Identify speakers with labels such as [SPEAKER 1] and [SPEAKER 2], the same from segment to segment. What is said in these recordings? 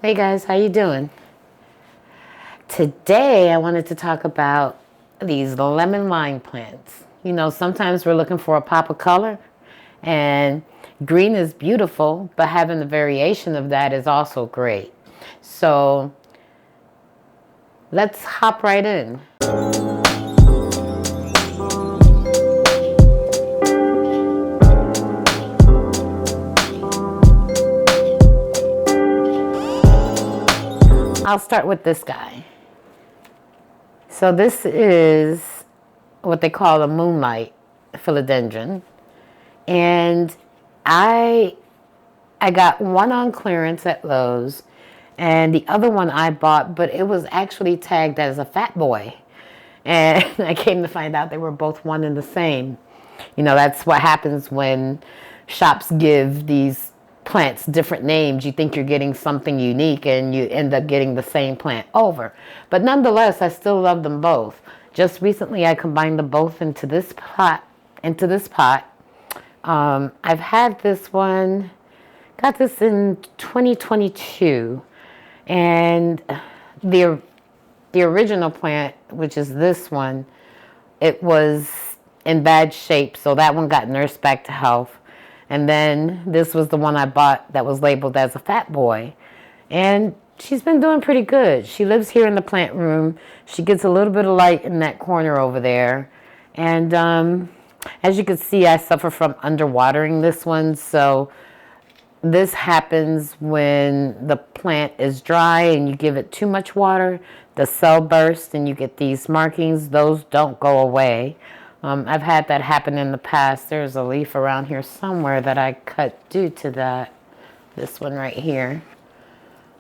[SPEAKER 1] Hey guys, how you doing? Today I wanted to talk about these lemon lime plants. You know, sometimes we're looking for a pop of color, and green is beautiful, but having the variation of that is also great. So let's hop right in. I'll start with this guy. So this is what they call a Moonlight philodendron. And I got one on clearance at Lowe's, and the other one I bought, but it was actually tagged as a fat boy. And I came to find out they were both one and the same. You know, that's what happens when shops give these plants different names. You think you're getting something unique and you end up getting the same plant over. But nonetheless, I still love them both. Just recently I combined them both into this pot. I've had this one, got this in 2022, and the original plant, which is this one, it was in bad shape, so that one got nursed back to health. And then this was the one I bought that was labeled as a fat boy. And she's been doing pretty good. She lives here in the plant room. She gets a little bit of light in that corner over there. And as you can see, I suffer from underwatering this one. So this happens when the plant is dry and you give it too much water. The cell bursts and you get these markings. Those don't go away. I've had that happen in the past. There's a leaf around here somewhere that I cut due to that. This one right here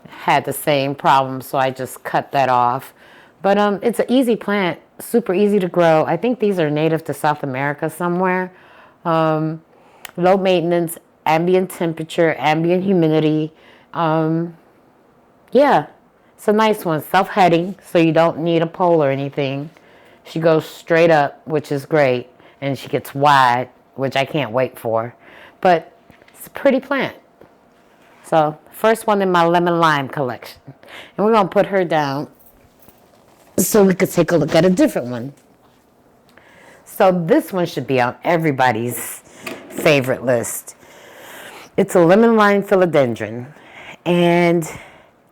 [SPEAKER 1] had the same problem, so I just cut that off. But it's an easy plant, super easy to grow. I think these are native to South America somewhere. Low maintenance, ambient temperature, ambient humidity. Yeah, it's a nice one. Self-heading, so you don't need a pole or anything. She goes straight up, which is great, and she gets wide, which I can't wait for. But it's a pretty plant. So, first one in my lemon lime collection. And we're going to put her down so we could take a look at a different one. So this one should be on everybody's favorite list. It's a lemon lime philodendron. And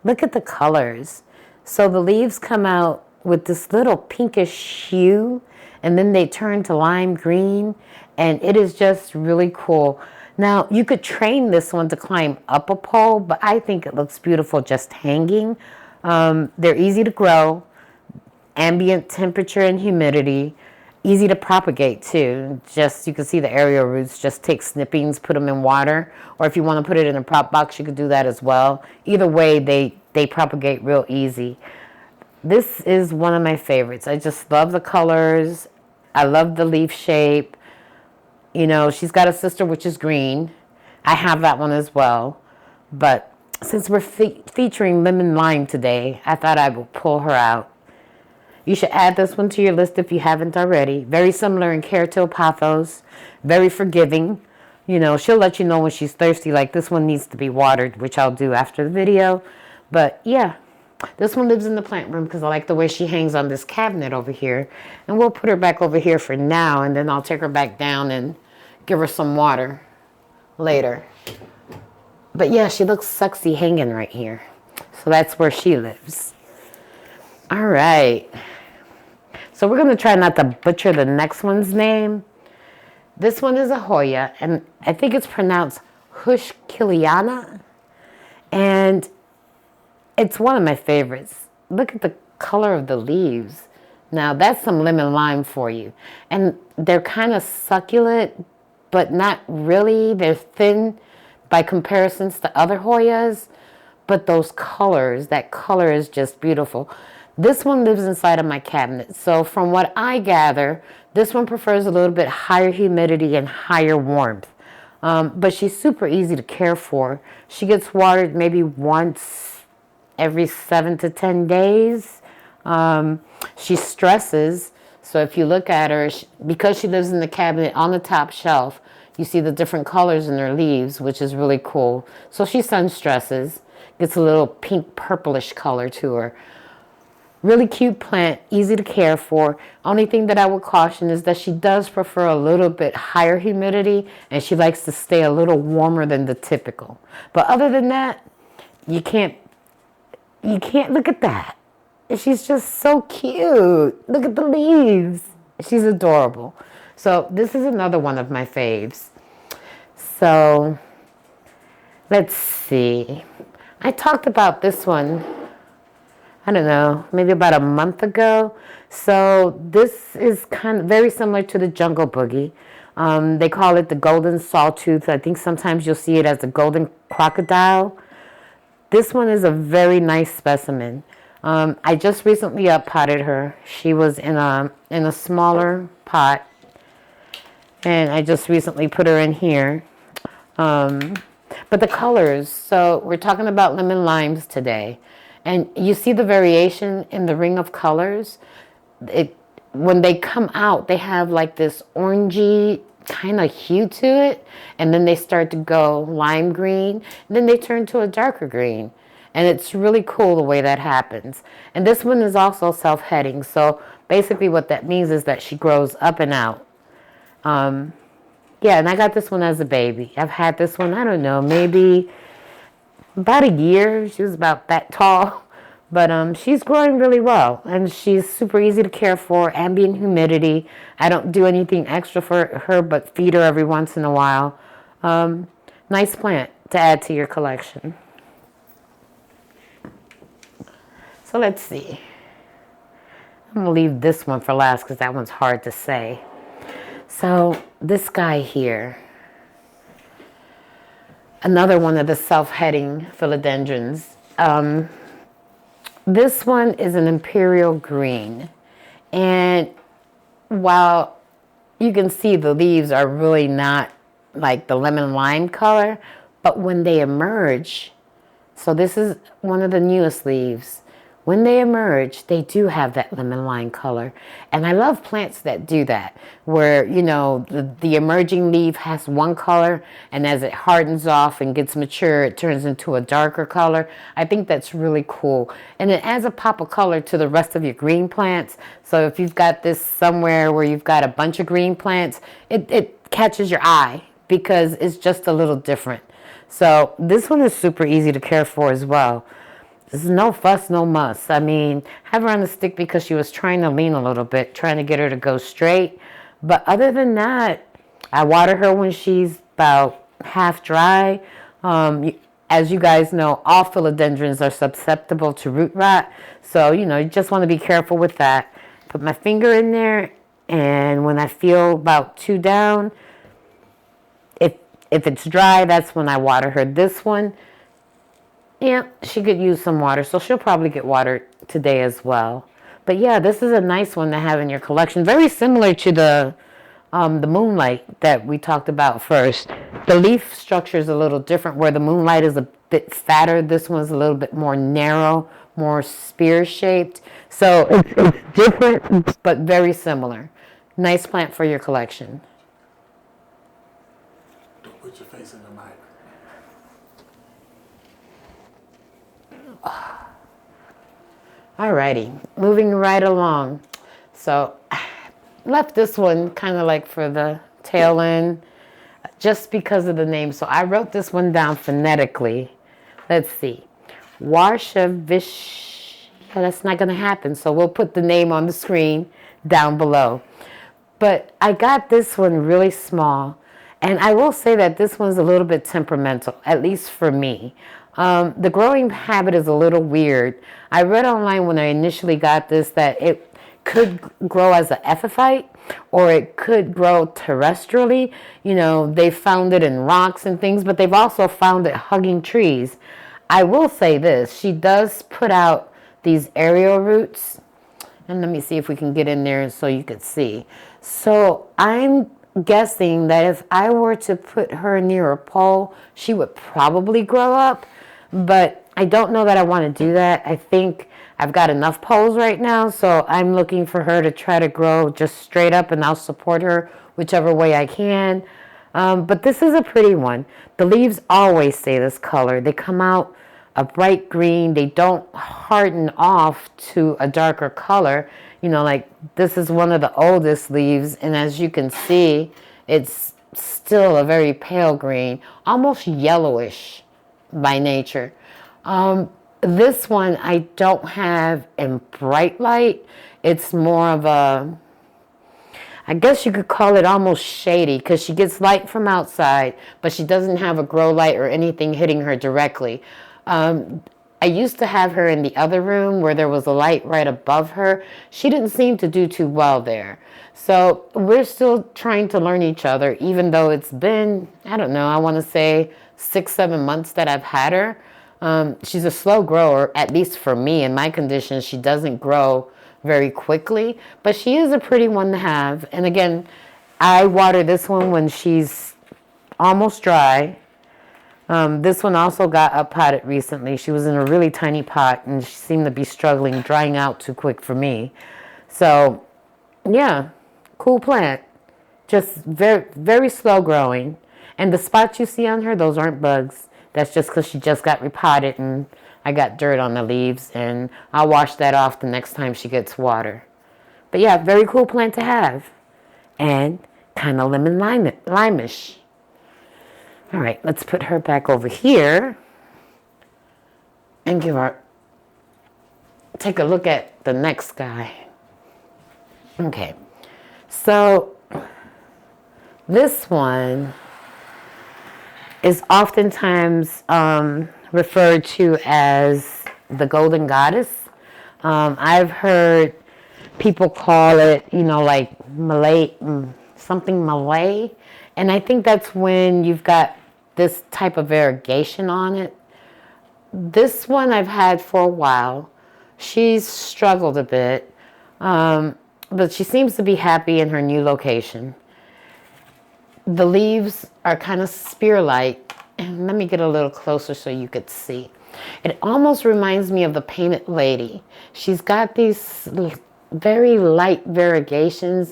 [SPEAKER 1] look at the colors. So the leaves come out with this little pinkish hue, and then they turn to lime green, and it is just really cool. Now, you could train this one to climb up a pole, but I think it looks beautiful just hanging. They're easy to grow, ambient temperature and humidity, easy to propagate too. Just, you can see the aerial roots, just take snippings, put them in water, or if you want to put it in a prop box, you could do that as well. Either way, they propagate real easy. This is one of my favorites. I just love the colors. I love the leaf shape. You know, she's got a sister which is green. I have that one as well. But since we're featuring lemon lime today, I thought I would pull her out. You should add this one to your list if you haven't already. Very similar in care to Pothos. Very forgiving. You know, she'll let you know when she's thirsty. Like this one needs to be watered, which I'll do after the video. But yeah. This one lives in the plant room because I like the way she hangs on this cabinet over here. And we'll put her back over here for now, and then I'll take her back down and give her some water later. But yeah, she looks sexy hanging right here. So that's where she lives. All right. So we're going to try not to butcher the next one's name. This one is a Hoya, and I think it's pronounced Hushkiliana. And it's one of my favorites. Look at the color of the leaves. Now, that's some lemon lime for you. And they're kind of succulent, but not really. They're thin by comparisons to other Hoyas. But those colors, that color is just beautiful. This one lives inside of my cabinet. So from what I gather, this one prefers a little bit higher humidity and higher warmth. But she's super easy to care for. She gets watered maybe once every 7 to 10 days. She stresses, so if you look at her, because she lives in the cabinet on the top shelf, you see the different colors in her leaves, which is really cool. So she sun stresses, Gets a little pink purplish color to her. Really cute plant, easy to care for. Only thing that I would caution is that she does prefer a little bit higher humidity, and she likes to stay a little warmer than the typical. But other than that, you can't look at that. She's just so cute. Look at the leaves. She's adorable. So this is another one of my faves. So let's see. I talked about this one, I don't know, maybe about a month ago. So this is kind of very similar to the jungle boogie. They call it the golden sawtooth. I think sometimes you'll see it as the golden crocodile. This one is a very nice specimen. I just recently up-potted her. She was in a smaller pot, and I just recently put her in here. But the colors, so we're talking about lemon limes today. And you see the variation in the ring of colors. When they come out, they have like this orangey kind of hue to it. And then they start to go lime green. And then they turn to a darker green. And it's really cool the way that happens. And this one is also self-heading. So basically what that means is that she grows up and out. Yeah, and I got this one as a baby. I've had this one, I don't know, maybe about a year. She was about that tall, but she's growing really well, and she's super easy to care for. Ambient humidity. I don't do anything extra for her but feed her every once in a while. Nice plant to add to your collection. So let's see. I'm gonna leave this one for last because that one's hard to say. So this guy here, another one of the self-heading philodendrons. This one is an Imperial green. And while you can see the leaves are really not like the lemon lime color, but when they emerge, so this is one of the newest leaves. When they emerge, they do have that lemon lime color. And I love plants that do that, where, you know, the emerging leaf has one color, and as it hardens off and gets mature, it turns into a darker color. I think that's really cool. And it adds a pop of color to the rest of your green plants. So if you've got this somewhere where you've got a bunch of green plants, it catches your eye because it's just a little different. So this one is super easy to care for as well. This is no fuss, no muss. I mean, have her on the stick because she was trying to lean a little bit, trying to get her to go straight. But other than that, I water her when she's about half dry. As you guys know, all philodendrons are susceptible to root rot. So, you know, you just want to be careful with that. Put my finger in there, and when I feel about 2 down, if it's dry, that's when I water her. This one, yeah, she could use some water, so she'll probably get watered today as well. But yeah, this is a nice one to have in your collection. Very similar to the Moonlight that we talked about first. The leaf structure is a little different, where the Moonlight is a bit fatter. This one's a little bit more narrow, more spear-shaped. So it's different, but very similar. Nice plant for your collection.
[SPEAKER 2] Don't put your face in the mic.
[SPEAKER 1] Alrighty, moving right along. So left this one kind of like for the tail end just because of the name. So I wrote this one down phonetically. Let's see. Warshavish. Yeah, that's not going to happen. So we'll put the name on the screen down below. But I got this one really small. And I will say that this one's a little bit temperamental, at least for me. The growing habit is a little weird. I read online when I initially got this that it could grow as an epiphyte, or it could grow terrestrially. You know, they found it in rocks and things, but they've also found it hugging trees. I will say this, she does put out these aerial roots. And let me see if we can get in there so you could see. So I'm guessing that if I were to put her near a pole, she would probably grow up. But I don't know that I want to do that. I think I've got enough poles right now, so I'm looking for her to try to grow just straight up, and I'll support her whichever way I can. But this is a pretty one. The leaves always stay this color. They come out a bright green. They don't harden off to a darker color. You know, like this is one of the oldest leaves, and as you can see, it's still a very pale green, almost yellowish by nature. This one I don't have in bright light. It's more of a, I guess you could call it almost shady, because she gets light from outside, but she doesn't have a grow light or anything hitting her directly. I used to have her in the other room where there was a light right above her. She didn't seem to do too well there. So we're still trying to learn each other, even though it's been, I don't know, I want to say 6-7 months that I've had her. She's a slow grower, at least for me. In my condition, she doesn't grow very quickly, but she is a pretty one to have. And again, I water this one when she's almost dry. This one also got up potted recently. She was in a really tiny pot and she seemed to be struggling, drying out too quick for me. So yeah, cool plant. Just very, very slow growing. And the spots you see on her, those aren't bugs. That's just because she just got repotted and I got dirt on the leaves, and I'll wash that off the next time she gets water. But yeah, very cool plant to have. And kind of lemon-limish. All right, let's put her back over here and take a look at the next guy. Okay, so this one is oftentimes referred to as the golden goddess. I've heard people call it, you know, like Malay, something Malay. And I think that's when you've got this type of variegation on it. This one I've had for a while. She's struggled a bit, but she seems to be happy in her new location. The leaves are kind of spear-like. And let me get a little closer so you could see. It almost reminds me of the Painted Lady. She's got these very light variegation.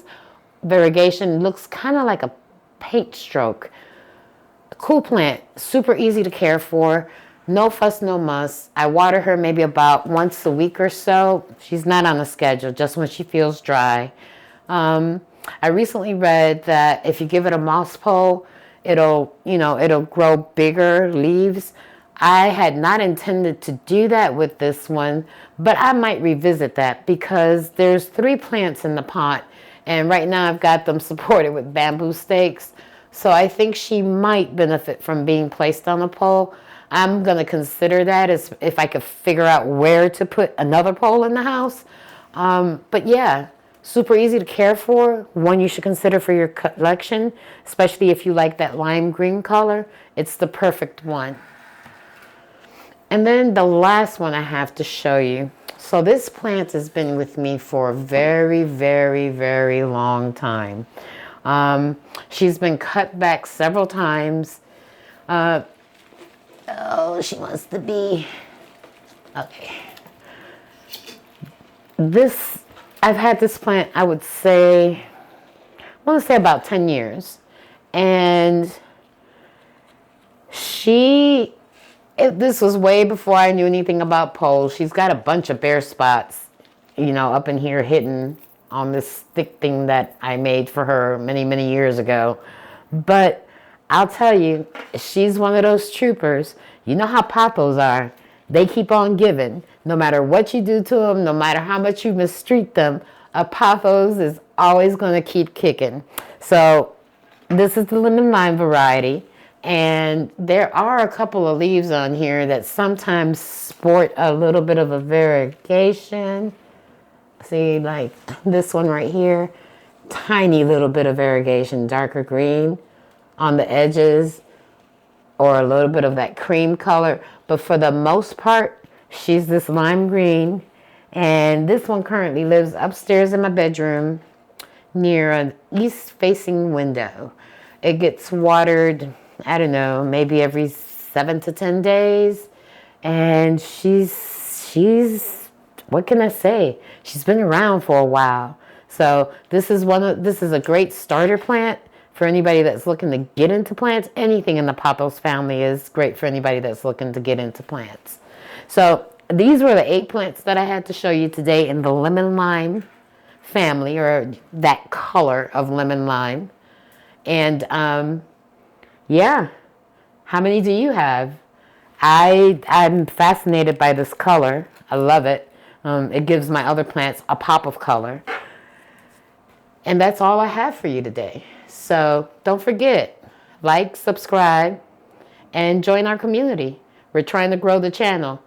[SPEAKER 1] Looks kind of like a paint stroke. A cool plant, super easy to care for. No fuss, no muss. I water her maybe about once a week or so. She's not on a schedule, just when she feels dry. I recently read that if you give it a moss pole, it'll grow bigger leaves. I had not intended to do that with this one, but I might revisit that because there's 3 plants in the pot, and right now I've got them supported with bamboo stakes. So I think she might benefit from being placed on a pole. I'm going to consider that as if I could figure out where to put another pole in the house. But yeah, super easy to care for. One you should consider for your collection, especially if you like that lime green color. It's the perfect one. And then the last one I have to show you. So this plant has been with me for a very, very, very long time. She's been cut back several times. Oh, she wants to be... Okay. I've had this plant, I want to say about 10 years. And this was way before I knew anything about poles. She's got a bunch of bare spots, up in here hidden on this thick thing that I made for her many, many years ago. But I'll tell you, she's one of those troopers. You know how pothos are. They keep on giving. No matter what you do to them, no matter how much you mistreat them, a pothos is always going to keep kicking. So this is the lemon lime variety. And there are a couple of leaves on here that sometimes sport a little bit of a variegation. See, like this one right here, tiny little bit of variegation, darker green on the edges, or a little bit of that cream color. But for the most part, she's this lime green. And this one currently lives upstairs in my bedroom near an east-facing window. It gets watered, I don't know, maybe every 7 to 10 days. And she's what can I say? She's been around for a while. So this is a great starter plant for anybody that's looking to get into plants. Anything in the pothos family is great for anybody that's looking to get into plants. So these were the 8 plants that I had to show you today in the lemon lime family, or that color of lemon lime. And yeah, how many do you have? I'm fascinated by this color. I love it. It gives my other plants a pop of color. And that's all I have for you today. So don't forget, like, subscribe, and join our community. We're trying to grow the channel.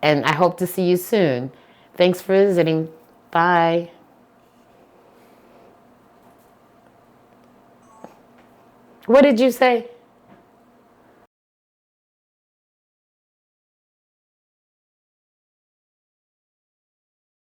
[SPEAKER 1] And I hope to see you soon. Thanks for visiting. Bye. What did you say?